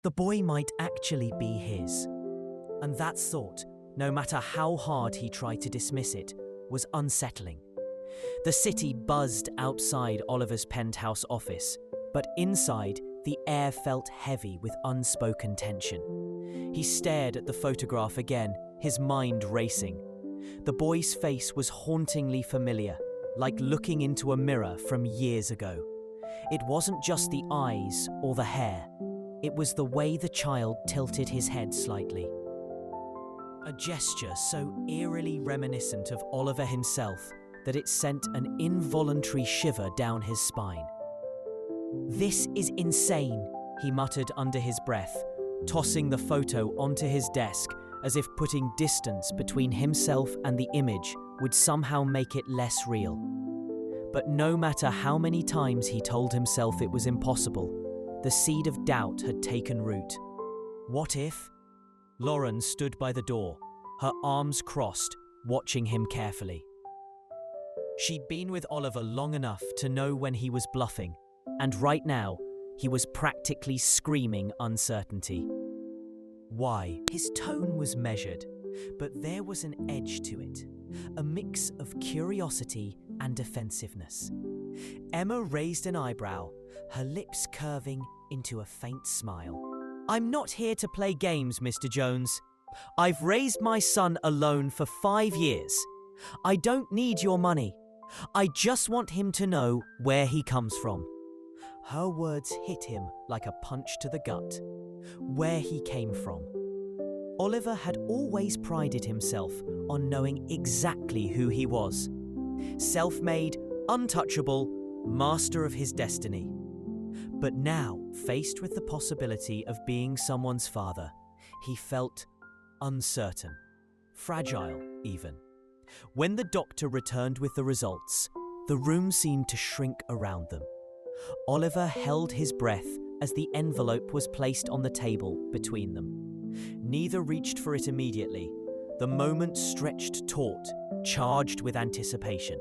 The boy might actually be his. And that thought, no matter how hard he tried to dismiss it, was unsettling. The city buzzed outside Oliver's penthouse office, but inside, the air felt heavy with unspoken tension. He stared at the photograph again, his mind racing. The boy's face was hauntingly familiar, like looking into a mirror from years ago. It wasn't just the eyes or the hair. It was the way the child tilted his head slightly. A gesture so eerily reminiscent of Oliver himself that it sent an involuntary shiver down his spine. "This is insane," he muttered under his breath, tossing the photo onto his desk as if putting distance between himself and the image would somehow make it less real. But no matter how many times he told himself it was impossible, the seed of doubt had taken root. What if? Lauren stood by the door, her arms crossed, watching him carefully. She'd been with Oliver long enough to know when he was bluffing, and right now, he was practically screaming uncertainty. Why? His tone was measured, but there was an edge to it, a mix of curiosity and defensiveness. Emma raised an eyebrow, her lips curving into a faint smile. "I'm not here to play games, Mr. Jones. I've raised my son alone for 5 years. I don't need your money. I just want him to know where he comes from." Her words hit him like a punch to the gut. Where he came from. Oliver had always prided himself on knowing exactly who he was. Self-made, untouchable, master of his destiny. But now, faced with the possibility of being someone's father, he felt uncertain, fragile even. When the doctor returned with the results, the room seemed to shrink around them. Oliver held his breath as the envelope was placed on the table between them. Neither reached for it immediately. The moment stretched taut, charged with anticipation.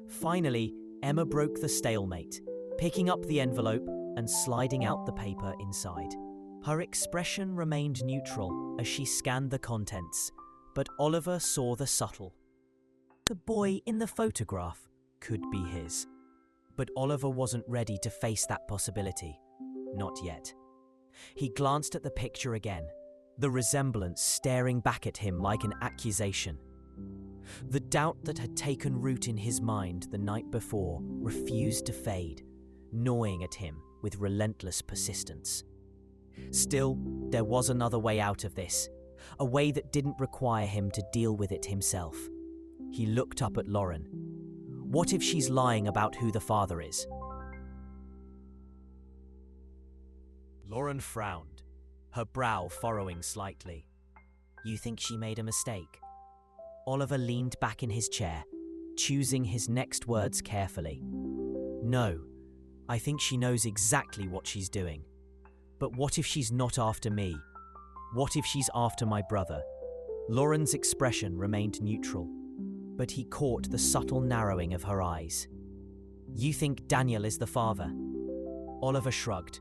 Finally, Emma broke the stalemate, picking up the envelope and sliding out the paper inside. Her expression remained neutral as she scanned the contents, but Oliver saw the subtle. The boy in the photograph could be his. But Oliver wasn't ready to face that possibility. Not yet. He glanced at the picture again, the resemblance staring back at him like an accusation. The doubt that had taken root in his mind the night before refused to fade, gnawing at him with relentless persistence. Still, there was another way out of this, a way that didn't require him to deal with it himself. He looked up at Lauren. What if she's lying about who the father is? Lauren frowned, her brow furrowing slightly. "You think she made a mistake?" Oliver leaned back in his chair, choosing his next words carefully. "No, I think she knows exactly what she's doing. But what if she's not after me? What if she's after my brother?" Lauren's expression remained neutral, but he caught the subtle narrowing of her eyes. "You think Daniel is the father?" Oliver shrugged.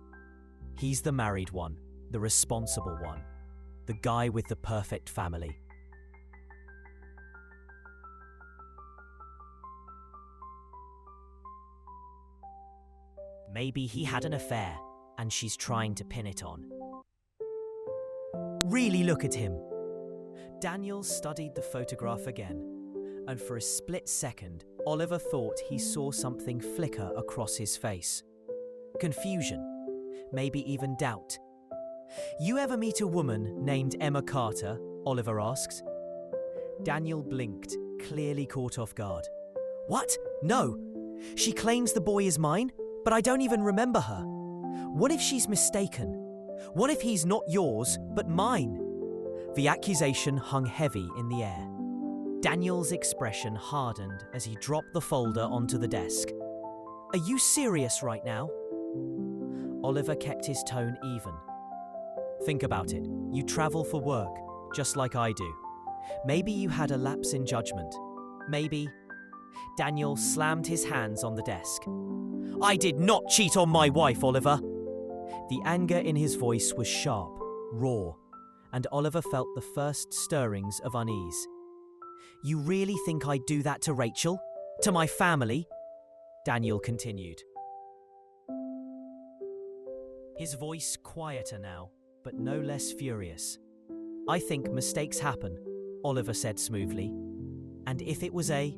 "He's the married one, the responsible one, the guy with the perfect family." Maybe he had an affair, and she's trying to pin it on. Really look at him. Daniel studied the photograph again, and for a split second, Oliver thought he saw something flicker across his face. Confusion, maybe even doubt. "You ever meet a woman named Emma Carter?" Oliver asked. Daniel blinked, clearly caught off guard. "What? No. She claims the boy is mine, but I don't even remember her. What if she's mistaken? What if he's not yours, but mine?" The accusation hung heavy in the air. Daniel's expression hardened as he dropped the folder onto the desk. "Are you serious right now?" Oliver kept his tone even. "Think about it. You travel for work, just like I do. Maybe you had a lapse in judgment. Maybe..." Daniel slammed his hands on the desk. "I did not cheat on my wife, Oliver." The anger in his voice was sharp, raw, and Oliver felt the first stirrings of unease. "You really think I'd do that to Rachel? To my family?" Daniel continued. His voice quieter now, but no less furious. "I think mistakes happen," Oliver said smoothly. "And if it was a..."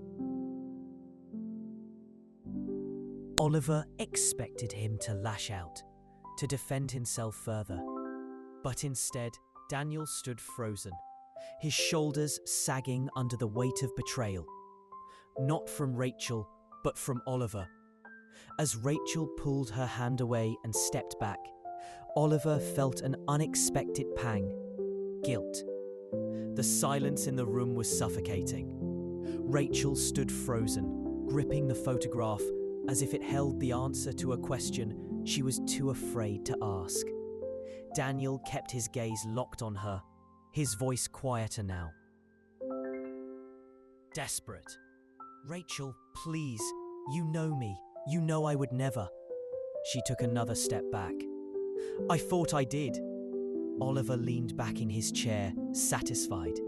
Oliver expected him to lash out, to defend himself further. But instead, Daniel stood frozen, his shoulders sagging under the weight of betrayal. Not from Rachel, but from Oliver. As Rachel pulled her hand away and stepped back, Oliver felt an unexpected pang. Guilt. The silence in the room was suffocating. Rachel stood frozen, gripping the photograph as if it held the answer to a question she was too afraid to ask. Daniel kept his gaze locked on her, his voice quieter now. Desperate. "Rachel, please, you know me. You know I would never." She took another step back. "I thought I did." Oliver leaned back in his chair, satisfied.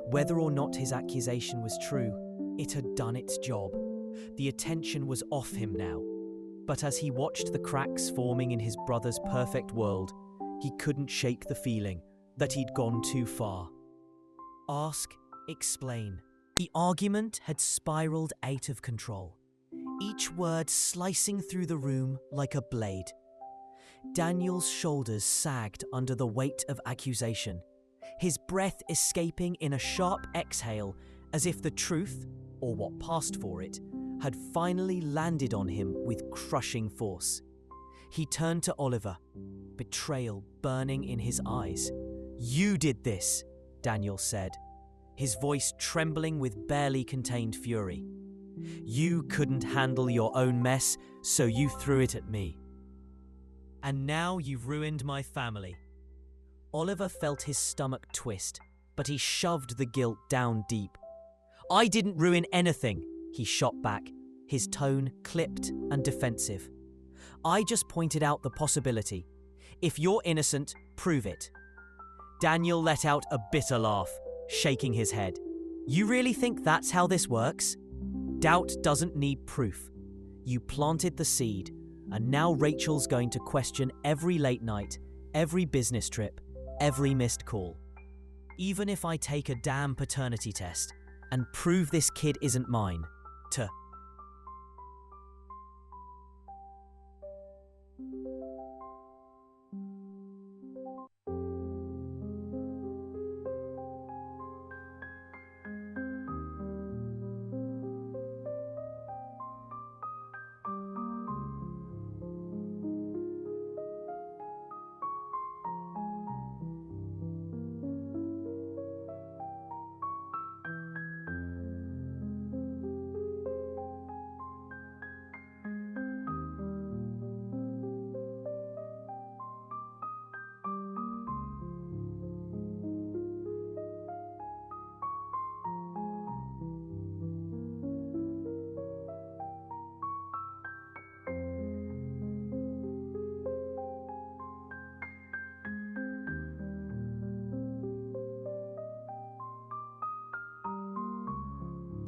Whether or not his accusation was true, it had done its job. The attention was off him now. But as he watched the cracks forming in his brother's perfect world, he couldn't shake the feeling that he'd gone too far. Ask, explain. The argument had spiraled out of control, each word slicing through the room like a blade. Daniel's shoulders sagged under the weight of accusation, his breath escaping in a sharp exhale as if the truth, or what passed for it, had finally landed on him with crushing force. He turned to Oliver, betrayal burning in his eyes. "You did this," Daniel said, his voice trembling with barely contained fury. "You couldn't handle your own mess, so you threw it at me. And now you've ruined my family." Oliver felt his stomach twist, but he shoved the guilt down deep. "I didn't ruin anything," he shot back, his tone clipped and defensive. "I just pointed out the possibility. If you're innocent, prove it." Daniel let out a bitter laugh, shaking his head. "You really think that's how this works? Doubt doesn't need proof. You planted the seed, and now Rachel's going to question every late night, every business trip, every missed call. Even if I take a damn paternity test and prove this kid isn't mine, to..."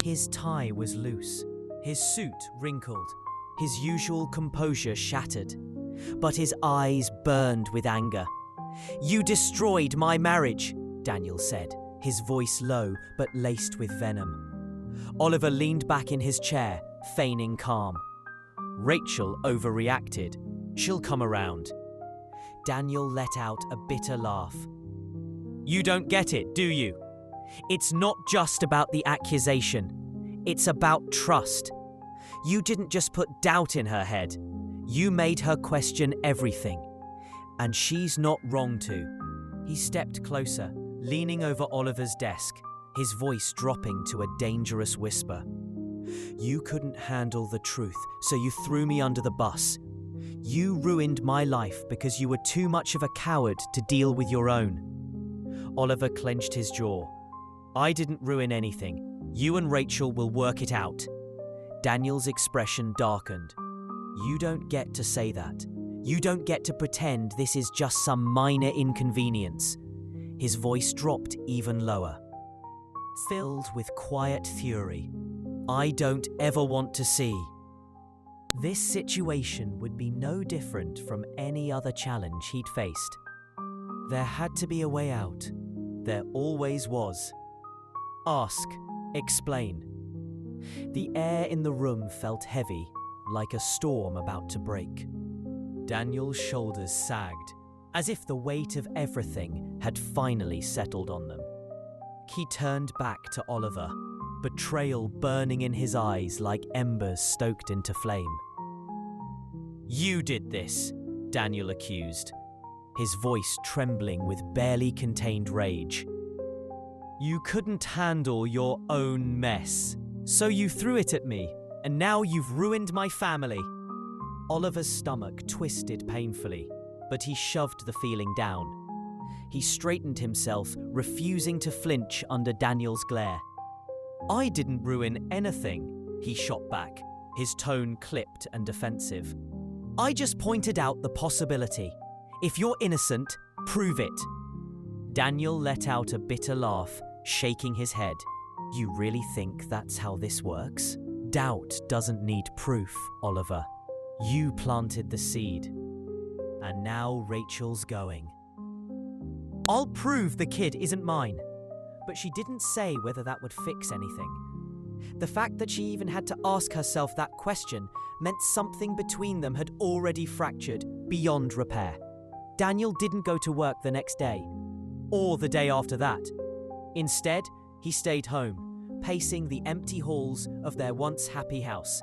His tie was loose, his suit wrinkled, his usual composure shattered. But his eyes burned with anger. "You destroyed my marriage," Daniel said, his voice low but laced with venom. Oliver leaned back in his chair, feigning calm. "Rachel overreacted. She'll come around." Daniel let out a bitter laugh. "You don't get it, do you? It's not just about the accusation. It's about trust. You didn't just put doubt in her head. You made her question everything. And she's not wrong to." He stepped closer, leaning over Oliver's desk, his voice dropping to a dangerous whisper. "You couldn't handle the truth, so you threw me under the bus. You ruined my life because you were too much of a coward to deal with your own." Oliver clenched his jaw. "I didn't ruin anything. You and Rachel will work it out." Daniel's expression darkened. "You don't get to say that. You don't get to pretend this is just some minor inconvenience. His voice dropped even lower. Filled with quiet fury. I don't ever want to see. This situation would be no different from any other challenge he'd faced. There had to be a way out. There always was. Ask, explain. The air in the room felt heavy, like a storm about to break. Daniel's shoulders sagged, as if the weight of everything had finally settled on them. He turned back to Oliver, betrayal burning in his eyes like embers stoked into flame. You did this, Daniel accused, his voice trembling with barely contained rage. You couldn't handle your own mess, so you threw it at me, and now you've ruined my family. Oliver's stomach twisted painfully, but he shoved the feeling down. He straightened himself, refusing to flinch under Daniel's glare. I didn't ruin anything, he shot back, his tone clipped and defensive. I just pointed out the possibility. If you're innocent, prove it. Daniel let out a bitter laugh, shaking his head. You really think that's how this works? Doubt doesn't need proof, Oliver. You planted the seed. And now Rachel's going. I'll prove the kid isn't mine. But she didn't say whether that would fix anything. The fact that she even had to ask herself that question meant something between them had already fractured beyond repair. Daniel didn't go to work the next day, or the day after that. Instead, he stayed home, pacing the empty halls of their once happy house.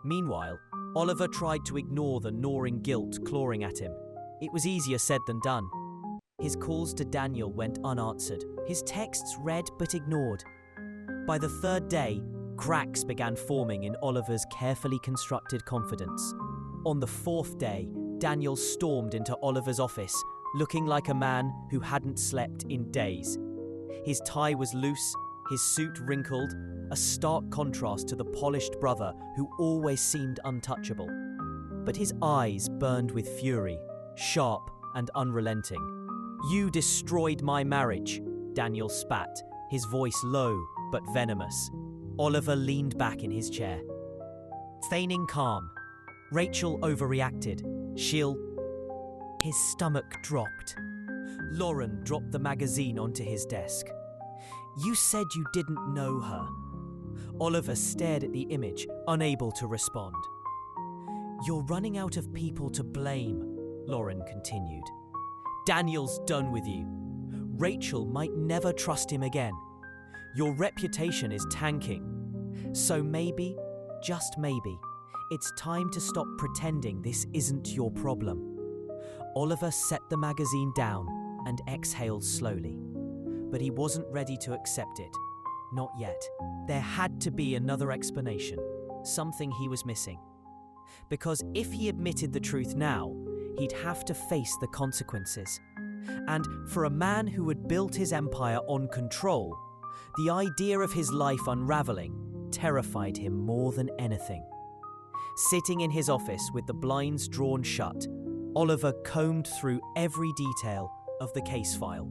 Meanwhile, Oliver tried to ignore the gnawing guilt clawing at him. It was easier said than done. His calls to Daniel went unanswered, his texts read but ignored. By the third day, cracks began forming in Oliver's carefully constructed confidence. On the fourth day, Daniel stormed into Oliver's office, looking like a man who hadn't slept in days. His tie was loose, his suit wrinkled, a stark contrast to the polished brother who always seemed untouchable. But his eyes burned with fury, sharp and unrelenting. You destroyed my marriage, Daniel spat, his voice low but venomous. Oliver leaned back in his chair. Feigning calm, Rachel overreacted. His stomach dropped. Lauren dropped the magazine onto his desk. You said you didn't know her. Oliver stared at the image, unable to respond. You're running out of people to blame, Lauren continued. Daniel's done with you. Rachel might never trust him again. Your reputation is tanking. So maybe, just maybe, it's time to stop pretending this isn't your problem. Oliver set the magazine down and exhaled slowly. But he wasn't ready to accept it. Not yet. There had to be another explanation, something he was missing. Because if he admitted the truth now, he'd have to face the consequences. And for a man who had built his empire on control, the idea of his life unraveling terrified him more than anything. Sitting in his office with the blinds drawn shut, Oliver combed through every detail of the case file,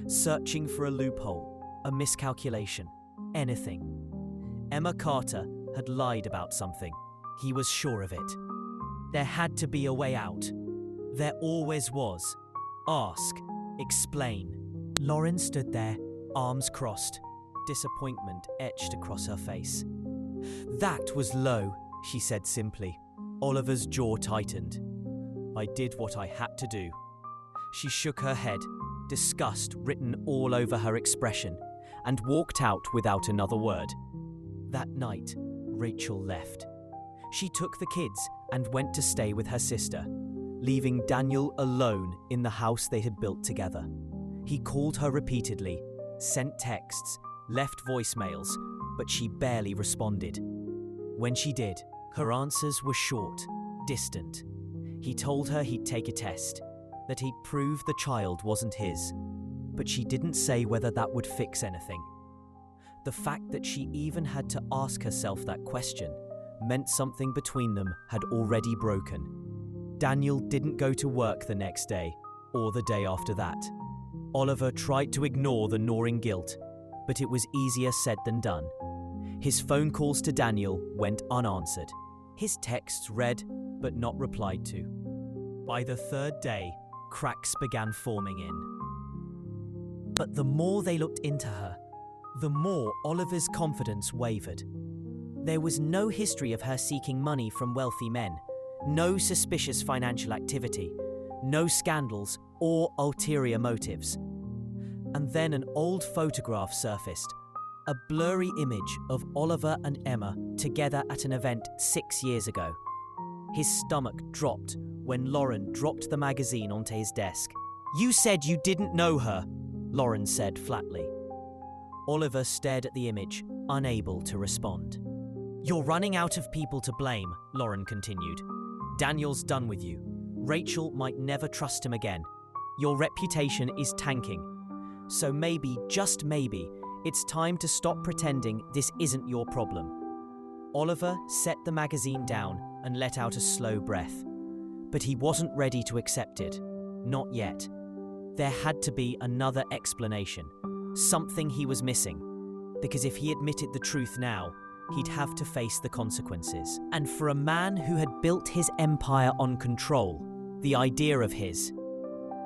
searching for a loophole, a miscalculation, anything. Emma Carter had lied about something. He was sure of it. There had to be a way out. There always was. Ask, explain. Lauren stood there, arms crossed, disappointment etched across her face. That was low, she said simply. Oliver's jaw tightened. I did what I had to do. She shook her head, disgust written all over her expression, and walked out without another word. That night, Rachel left. She took the kids and went to stay with her sister, leaving Daniel alone in the house they had built together. He called her repeatedly, sent texts, left voicemails, but she barely responded. When she did, her answers were short, distant. He told her he'd take a test, that he'd prove the child wasn't his, but she didn't say whether that would fix anything. The fact that she even had to ask herself that question meant something between them had already broken. Daniel didn't go to work the next day or the day after that. Oliver tried to ignore the gnawing guilt, but it was easier said than done. His phone calls to Daniel went unanswered. His texts read but not replied to. By the third day, cracks began forming in. But the more they looked into her, the more Oliver's confidence wavered. There was no history of her seeking money from wealthy men, no suspicious financial activity, no scandals or ulterior motives. And then an old photograph surfaced, a blurry image of Oliver and Emma together at an event 6 years ago. His stomach dropped when Lauren dropped the magazine onto his desk. "You said you didn't know her," Lauren said flatly. Oliver stared at the image, unable to respond. "You're running out of people to blame," Lauren continued. "Daniel's done with you. Rachel might never trust him again. Your reputation is tanking. So maybe, just maybe, it's time to stop pretending this isn't your problem." Oliver set the magazine down and let out a slow breath. But he wasn't ready to accept it. Not yet. There had to be another explanation. Something he was missing. Because if he admitted the truth now, he'd have to face the consequences. And for a man who had built his empire on control, the idea of his.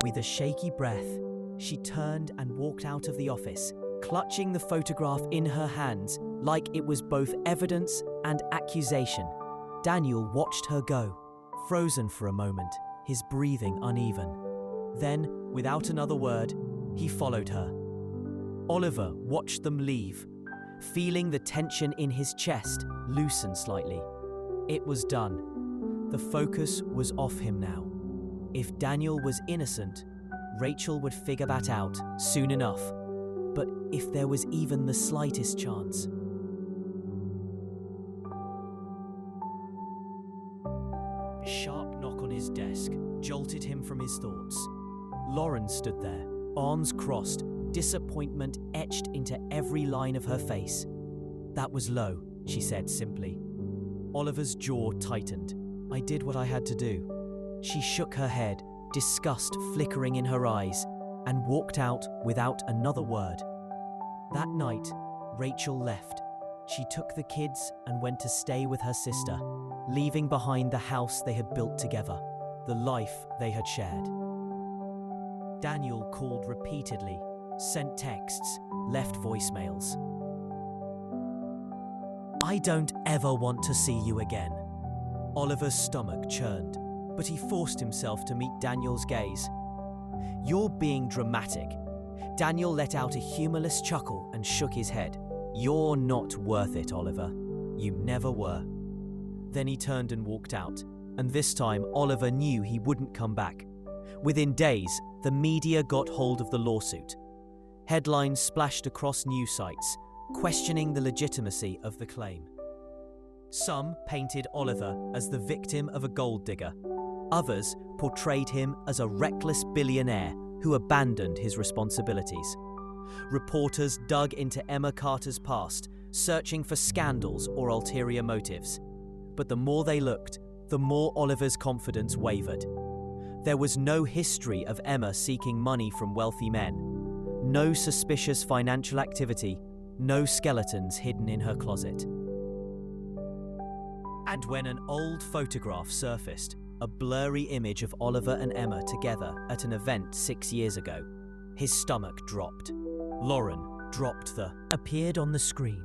With a shaky breath, she turned and walked out of the office, clutching the photograph in her hands like it was both evidence and accusation. Daniel watched her go, frozen for a moment, his breathing uneven. Then, without another word, he followed her. Oliver watched them leave, feeling the tension in his chest loosen slightly. It was done. The focus was off him now. If Daniel was innocent, Rachel would figure that out soon enough. But if there was even the slightest chance. A sharp knock on his desk jolted him from his thoughts. Lauren stood there, arms crossed, disappointment etched into every line of her face. "That was low," she said simply. Oliver's jaw tightened. "I did what I had to do." She shook her head, disgust flickering in her eyes, and walked out without another word. That night, Rachel left. She took the kids and went to stay with her sister, leaving behind the house they had built together, the life they had shared. Daniel called repeatedly, sent texts, left voicemails. "I don't ever want to see you again." Oliver's stomach churned, but he forced himself to meet Daniel's gaze. "You're being dramatic." Daniel let out a humorless chuckle and shook his head. "You're not worth it, Oliver. You never were." Then he turned and walked out, and this time Oliver knew he wouldn't come back. Within days, the media got hold of the lawsuit. Headlines splashed across news sites, questioning the legitimacy of the claim. Some painted Oliver as the victim of a gold digger. Others portrayed him as a reckless billionaire who abandoned his responsibilities. Reporters dug into Emma Carter's past, searching for scandals or ulterior motives. But the more they looked, the more Oliver's confidence wavered. There was no history of Emma seeking money from wealthy men, no suspicious financial activity, no skeletons hidden in her closet. And when an old photograph surfaced, a blurry image of Oliver and Emma together at an event 6 years ago, his stomach dropped. Lauren dropped the appeared on the screen.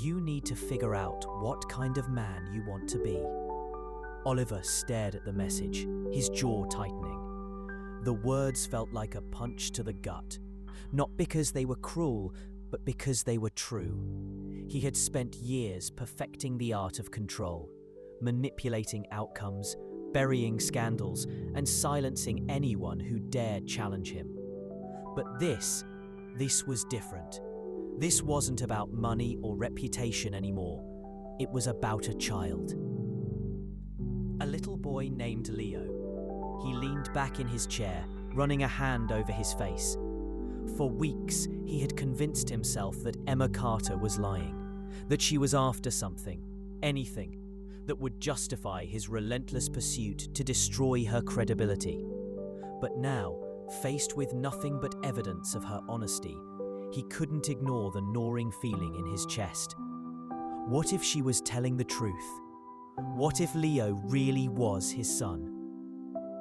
"You need to figure out what kind of man you want to be." Oliver stared at the message, his jaw tightening. The words felt like a punch to the gut, not because they were cruel, but because they were true. He had spent years perfecting the art of control, manipulating outcomes, burying scandals, and silencing anyone who dared challenge him. But this was different. This wasn't about money or reputation anymore. It was about a child. A little boy named Leo. He leaned back in his chair, running a hand over his face. For weeks, he had convinced himself that Emma Carter was lying, that she was after something, anything, that would justify his relentless pursuit to destroy her credibility. But now, faced with nothing but evidence of her honesty, he couldn't ignore the gnawing feeling in his chest. What if she was telling the truth? What if Leo really was his son?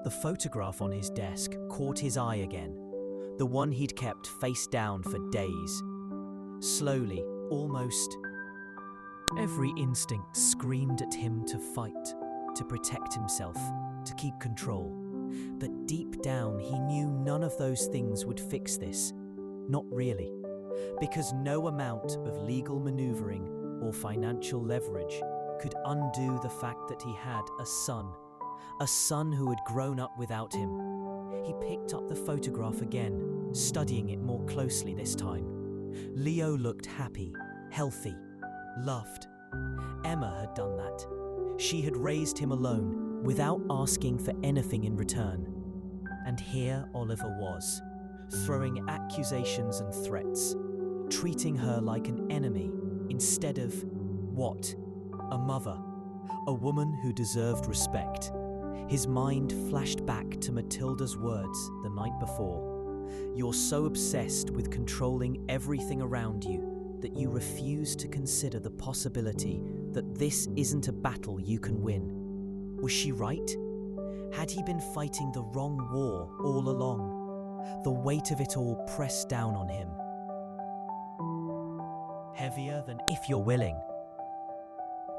The photograph on his desk caught his eye again, the one he'd kept face down for days. Slowly, almost, every instinct screamed at him to fight, to protect himself, to keep control. But deep down, he knew none of those things would fix this. Not really. Because no amount of legal maneuvering or financial leverage could undo the fact that he had a son who had grown up without him. He picked up the photograph again, studying it more closely this time. Leo looked happy, healthy, loved. Emma had done that. She had raised him alone, without asking for anything in return. And here Oliver was, throwing accusations and threats, treating her like an enemy instead of, what? A mother, a woman who deserved respect. His mind flashed back to Matilda's words the night before. You're so obsessed with controlling everything around you that you refuse to consider the possibility that this isn't a battle you can win. Was she right? Had he been fighting the wrong war all along? The weight of it all pressed down on him. Heavier than if you're willing.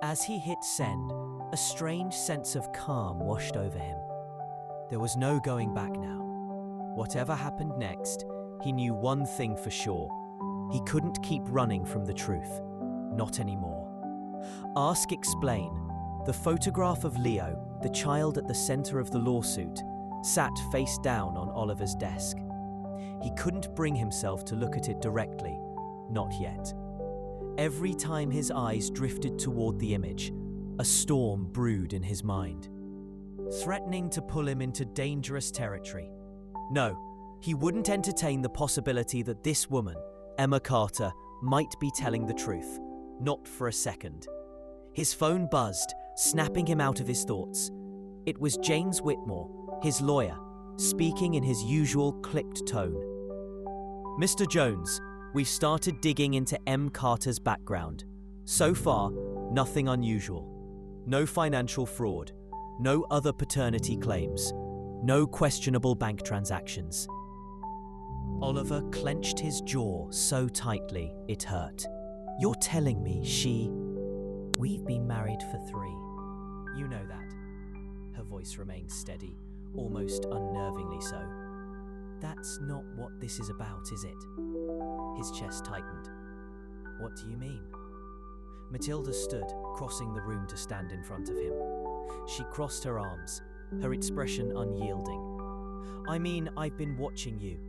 As he hit send, a strange sense of calm washed over him. There was no going back now. Whatever happened next, he knew one thing for sure. He couldn't keep running from the truth. Not anymore. Ask, explain. The photograph of Leo, the child at the center of the lawsuit, sat face down on Oliver's desk. He couldn't bring himself to look at it directly. Not yet. Every time his eyes drifted toward the image, a storm brewed in his mind, threatening to pull him into dangerous territory. No, he wouldn't entertain the possibility that this woman, Emma Carter, might be telling the truth. Not for a second. His phone buzzed, snapping him out of his thoughts. It was James Whitmore, his lawyer, speaking in his usual clipped tone. Mr. Jones, we've started digging into M. Carter's background. So far, nothing unusual. No financial fraud. No other paternity claims. No questionable bank transactions. Oliver clenched his jaw so tightly it hurt. You're telling me she... We've been married for 3. You know that. Her voice remained steady, almost unnervingly so. That's not what this is about, is it? His chest tightened. What do you mean? Matilda stood, crossing the room to stand in front of him. She crossed her arms, her expression unyielding. I mean, I've been watching you.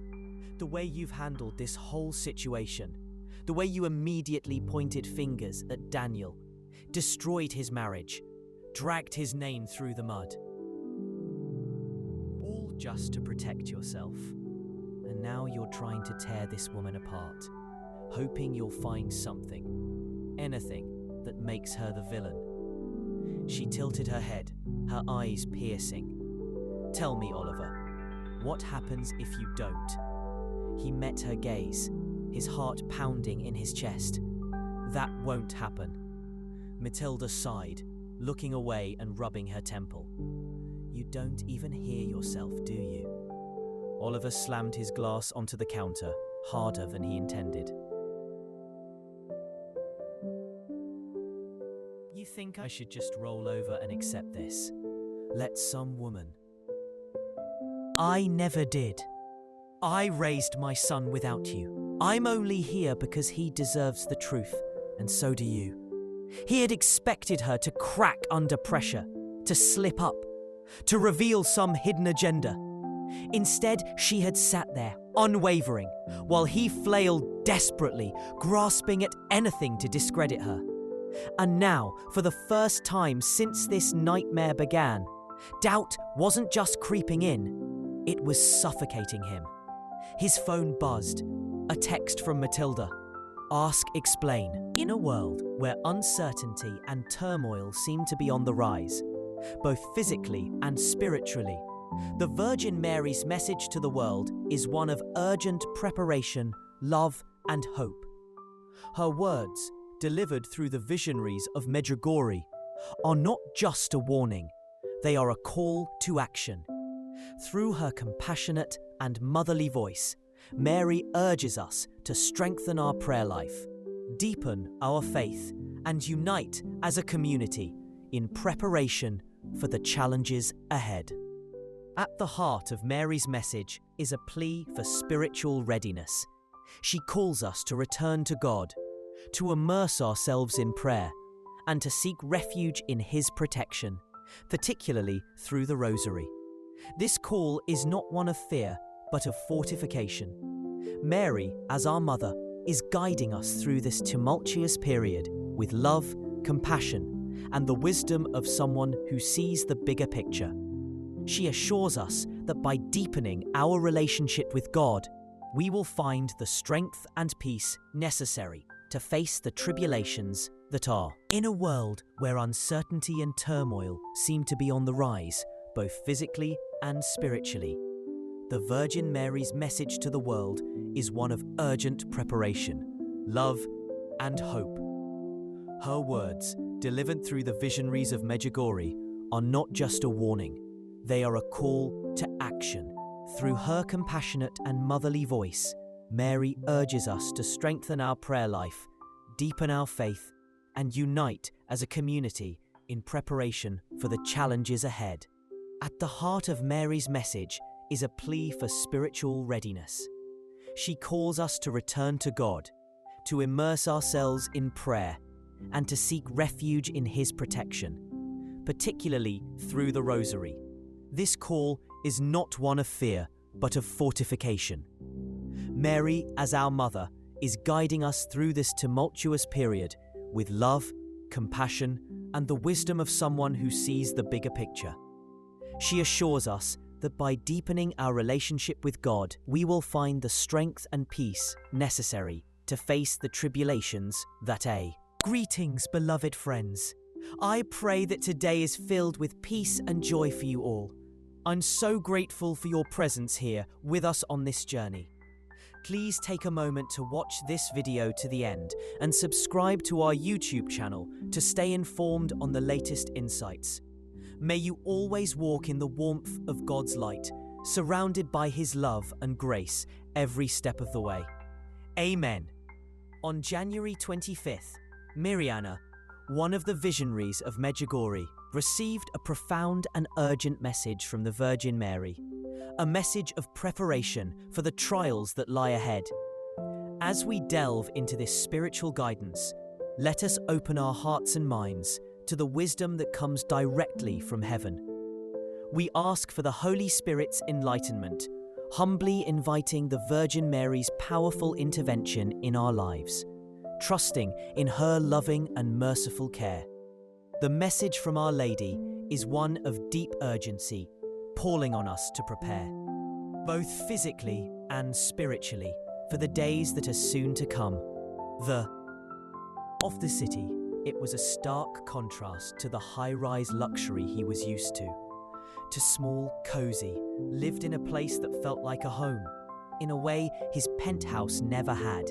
The way you've handled this whole situation. The way you immediately pointed fingers at Daniel, destroyed his marriage, dragged his name through the mud. All just to protect yourself. And now you're trying to tear this woman apart, hoping you'll find something, anything, that makes her the villain. She tilted her head, her eyes piercing. Tell me, Oliver, what happens if you don't? He met her gaze, his heart pounding in his chest. That won't happen. Matilda sighed, looking away and rubbing her temple. You don't even hear yourself, do you? Oliver slammed his glass onto the counter, harder than he intended. You think I should just roll over and accept this? Let some woman... I never did. I raised my son without you. I'm only here because he deserves the truth, and so do you. He had expected her to crack under pressure, to slip up, to reveal some hidden agenda. Instead, she had sat there, unwavering, while he flailed desperately, grasping at anything to discredit her. And now, for the first time since this nightmare began, doubt wasn't just creeping in, it was suffocating him. His phone buzzed, a text from Matilda. Ask, explain. In a world where uncertainty and turmoil seem to be on the rise, both physically and spiritually, the Virgin Mary's message to the world is one of urgent preparation, love, and hope. Her words, delivered through the visionaries of Medjugorje, are not just a warning, they are a call to action. Through her compassionate and motherly voice, Mary urges us to strengthen our prayer life, deepen our faith, and unite as a community in preparation for the challenges ahead. At the heart of Mary's message is a plea for spiritual readiness. She calls us to return to God, to immerse ourselves in prayer, and to seek refuge in His protection, particularly through the Rosary. This call is not one of fear, but of fortification. Mary, as our mother, is guiding us through this tumultuous period with love, compassion, and the wisdom of someone who sees the bigger picture. She assures us that by deepening our relationship with God, we will find the strength and peace necessary to face the tribulations that are. In a world where uncertainty and turmoil seem to be on the rise, both physically and spiritually, the Virgin Mary's message to the world is one of urgent preparation, love, and hope. Her words, delivered through the visionaries of Medjugorje, are not just a warning, they are a call to action. Through her compassionate and motherly voice, Mary urges us to strengthen our prayer life, deepen our faith, and unite as a community in preparation for the challenges ahead. At the heart of Mary's message is a plea for spiritual readiness. She calls us to return to God, to immerse ourselves in prayer, and to seek refuge in His protection, particularly through the Rosary. This call is not one of fear, but of fortification. Mary, as our mother, is guiding us through this tumultuous period with love, compassion, and the wisdom of someone who sees the bigger picture. She assures us that by deepening our relationship with God, we will find the strength and peace necessary to face the tribulations that are. Greetings, beloved friends. I pray that today is filled with peace and joy for you all. I'm so grateful for your presence here with us on this journey. Please take a moment to watch this video to the end and subscribe to our YouTube channel to stay informed on the latest insights. May you always walk in the warmth of God's light, surrounded by His love and grace every step of the way. Amen. On January 25th, Mirjana, one of the visionaries of Medjugorje, received a profound and urgent message from the Virgin Mary, a message of preparation for the trials that lie ahead. As we delve into this spiritual guidance, let us open our hearts and minds to the wisdom that comes directly from heaven. We ask for the Holy Spirit's enlightenment, humbly inviting the Virgin Mary's powerful intervention in our lives, trusting in her loving and merciful care. The message from Our Lady is one of deep urgency, calling on us to prepare, both physically and spiritually, for the days that are soon to come. Of the city, it was a stark contrast to the high-rise luxury he was used to small, cozy, lived in a place that felt like a home, in a way his penthouse never had.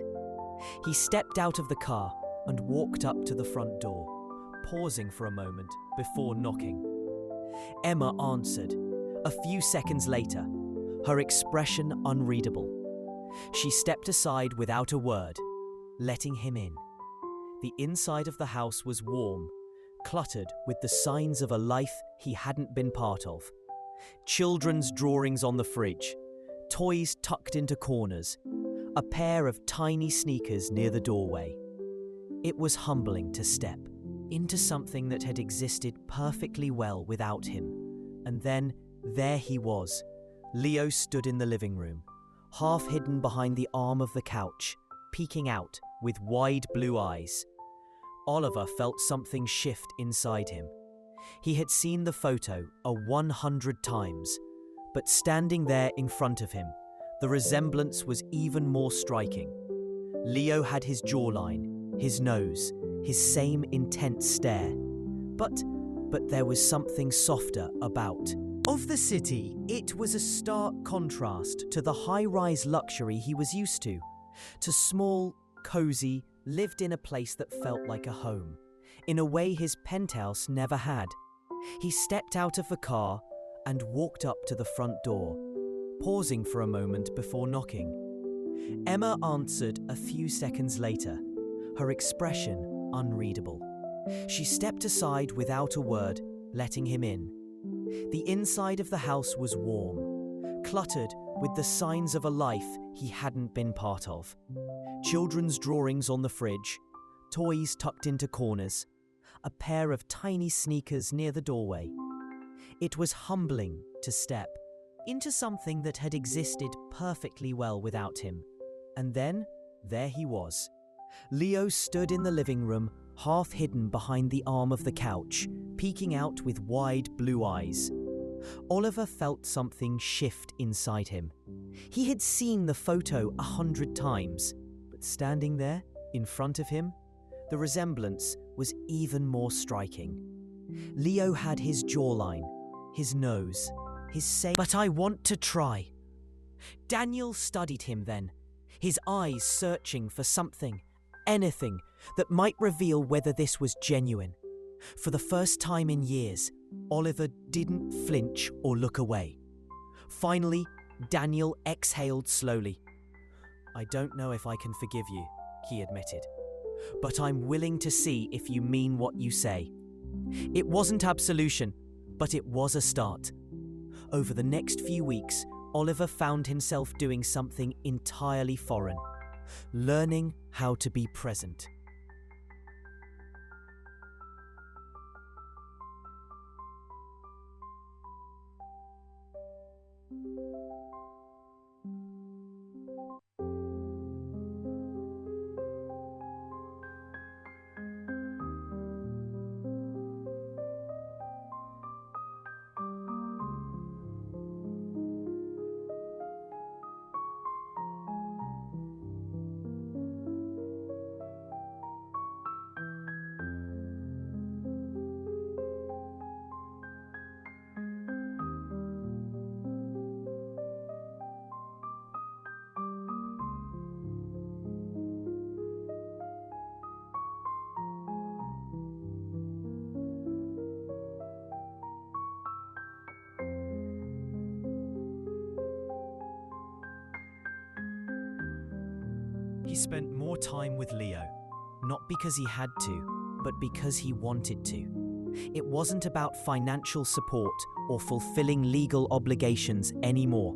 He stepped out of the car and walked up to the front door, pausing for a moment before knocking. Emma answered. A few seconds later, her expression unreadable. She stepped aside without a word, letting him in. The inside of the house was warm, cluttered with the signs of a life he hadn't been part of. Children's drawings on the fridge, toys tucked into corners, a pair of tiny sneakers near the doorway. It was humbling to step into something that had existed perfectly well without him. And then, there he was. Leo stood in the living room, half hidden behind the arm of the couch, peeking out with wide blue eyes. Oliver felt something shift inside him. He had seen the photo 100 times, but standing there in front of him, the resemblance was even more striking. Leo had his jawline, his nose, his same intense stare. But there was something softer about. Of the city, it was a stark contrast to the high-rise luxury he was used to small, cozy, lived in a place that felt like a home, in a way his penthouse never had. He stepped out of the car and walked up to the front door, pausing for a moment before knocking. Emma answered a few seconds later, her expression unreadable. She stepped aside without a word, letting him in. The inside of the house was warm, cluttered with the signs of a life he hadn't been part of. Children's drawings on the fridge, toys tucked into corners, a pair of tiny sneakers near the doorway. It was humbling to step into something that had existed perfectly well without him. And then, there he was. Leo stood in the living room, half hidden behind the arm of the couch, peeking out with wide blue eyes. Oliver felt something shift inside him. He had seen the photo 100 times, but standing there, in front of him, the resemblance was even more striking. Leo had his jawline, his nose, his say, "But I want to try." Daniel studied him then, his eyes searching for something, anything, that might reveal whether this was genuine. For the first time in years, Oliver didn't flinch or look away. Finally, Daniel exhaled slowly. "I don't know if I can forgive you," he admitted, "but I'm willing to see if you mean what you say." It wasn't absolution, but it was a start. Over the next few weeks, Oliver found himself doing something entirely foreign, learning how to be present. He spent more time with Leo, not because he had to, but because he wanted to. It wasn't about financial support or fulfilling legal obligations anymore.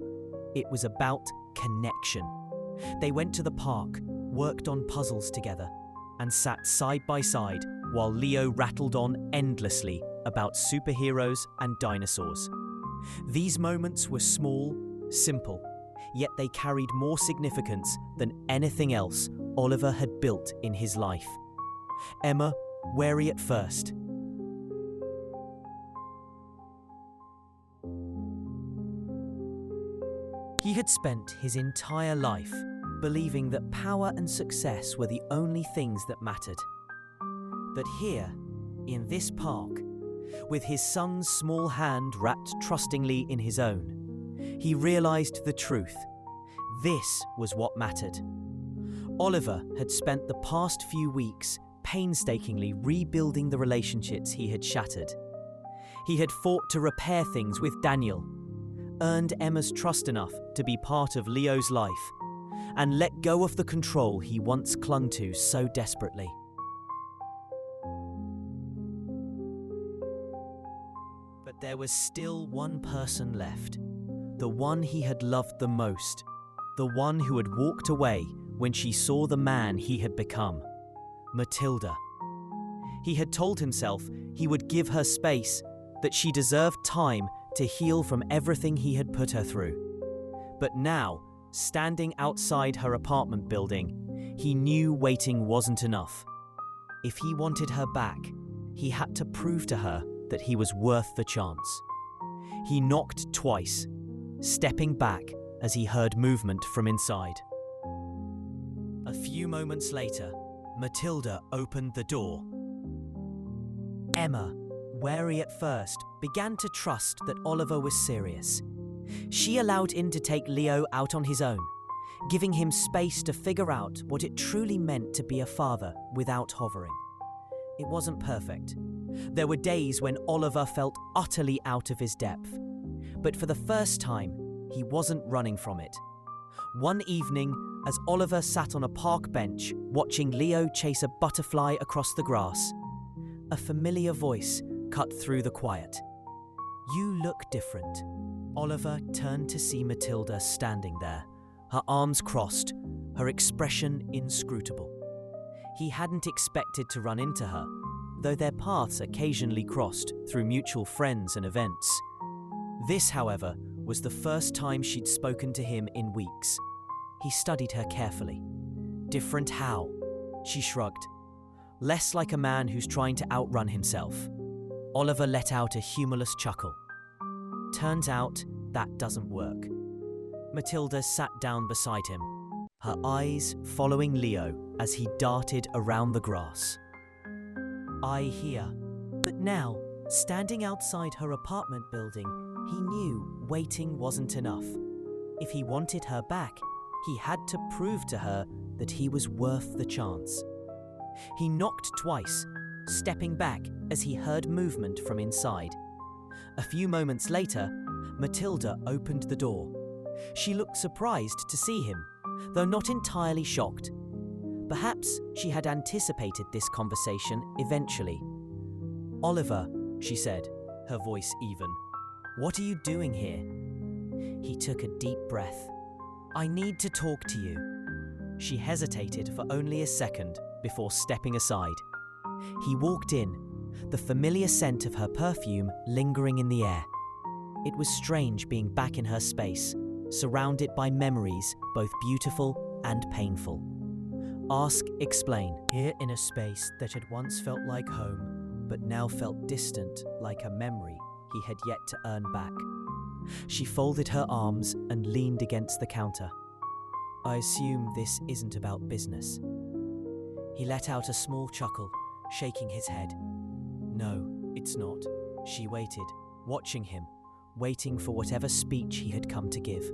It was about connection. They went to the park, worked on puzzles together, and sat side by side while Leo rattled on endlessly about superheroes and dinosaurs. These moments were small, simple, yet they carried more significance than anything else Oliver had built in his life. Emma, wary at first, he had spent his entire life believing that power and success were the only things that mattered. But here, in this park, with his son's small hand wrapped trustingly in his own, he realized the truth. This was what mattered. Oliver had spent the past few weeks painstakingly rebuilding the relationships he had shattered. He had fought to repair things with Daniel, earned Emma's trust enough to be part of Leo's life, and let go of the control he once clung to so desperately. But there was still one person left, the one he had loved the most, the one who had walked away when she saw the man he had become, Matilda. He had told himself he would give her space, that she deserved time to heal from everything he had put her through. But now, standing outside her apartment building, he knew waiting wasn't enough. If he wanted her back, he had to prove to her that he was worth the chance. He knocked twice, stepping back as he heard movement from inside. A few moments later, Matilda opened the door. Emma, wary at first, began to trust that Oliver was serious. She allowed him to take Leo out on his own, giving him space to figure out what it truly meant to be a father without hovering. It wasn't perfect. There were days when Oliver felt utterly out of his depth. But for the first time, he wasn't running from it. One evening, as Oliver sat on a park bench watching Leo chase a butterfly across the grass, a familiar voice cut through the quiet. "You look different." Oliver turned to see Matilda standing there, her arms crossed, her expression inscrutable. He hadn't expected to run into her, though their paths occasionally crossed through mutual friends and events. This, however, was the first time she'd spoken to him in weeks. He studied her carefully. "Different how?" She shrugged. "Less like a man who's trying to outrun himself." Oliver let out a humorless chuckle. "Turns out that doesn't work." Matilda sat down beside him, her eyes following Leo as he darted around the grass. "I hear." But now, standing outside her apartment building, he knew waiting wasn't enough. If he wanted her back, he had to prove to her that he was worth the chance. He knocked twice, stepping back as he heard movement from inside. A few moments later, Matilda opened the door. She looked surprised to see him, though not entirely shocked. Perhaps she had anticipated this conversation eventually. "Oliver," she said, her voice even, "what are you doing here?" He took a deep breath. "I need to talk to you." She hesitated for only a second before stepping aside. He walked in, the familiar scent of her perfume lingering in the air. It was strange being back in her space, surrounded by memories both beautiful and painful. Ask, explain. Here in a space that had once felt like home, but now felt distant like a memory he had yet to earn back. She folded her arms and leaned against the counter. "I assume this isn't about business." He let out a small chuckle, shaking his head. "No, it's not." She waited, watching him, waiting for whatever speech he had come to give.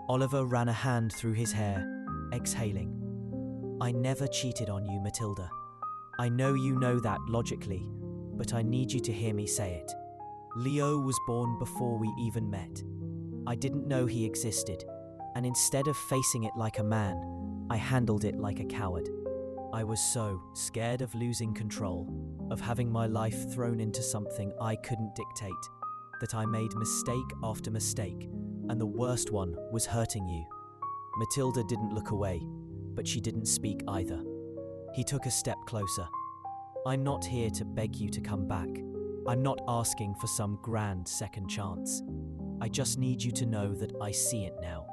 Oliver ran a hand through his hair, exhaling. "I never cheated on you, Matilda. I know you know that logically, but I need you to hear me say it. Leo was born before we even met. I didn't know he existed, and instead of facing it like a man, I handled it like a coward. I was so scared of losing control, of having my life thrown into something I couldn't dictate, that I made mistake after mistake, and the worst one was hurting you." Matilda didn't look away, but she didn't speak either. He took a step closer. "I'm not here to beg you to come back. I'm not asking for some grand second chance. I just need you to know that I see it now.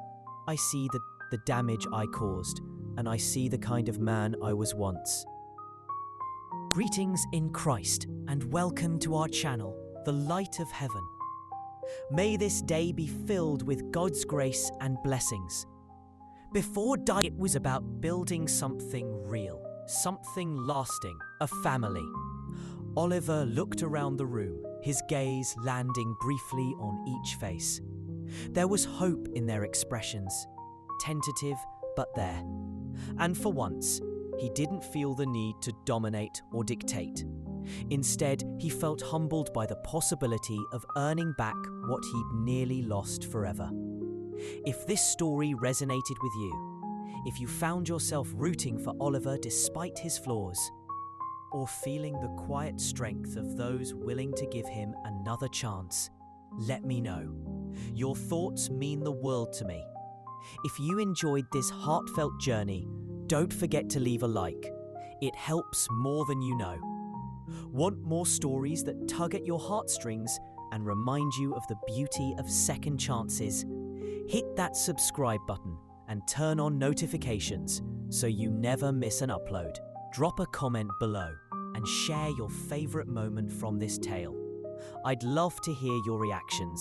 I see the damage I caused, and I see the kind of man I was once." Greetings in Christ, and welcome to our channel, The Light of Heaven. May this day be filled with God's grace and blessings. Before dying, it was about building something real, something lasting, a family. Oliver looked around the room, his gaze landing briefly on each face. There was hope in their expressions, tentative but there. And for once, he didn't feel the need to dominate or dictate. Instead, he felt humbled by the possibility of earning back what he'd nearly lost forever. If this story resonated with you, if you found yourself rooting for Oliver despite his flaws, or feeling the quiet strength of those willing to give him another chance, let me know. Your thoughts mean the world to me. If you enjoyed this heartfelt journey, don't forget to leave a like. It helps more than you know. Want more stories that tug at your heartstrings and remind you of the beauty of second chances? Hit that subscribe button and turn on notifications so you never miss an upload. Drop a comment below and share your favorite moment from this tale. I'd love to hear your reactions.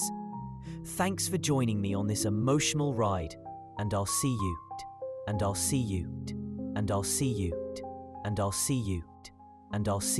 Thanks for joining me on this emotional ride, and I'll see you and I'll see you, and I'll see you, and I'll see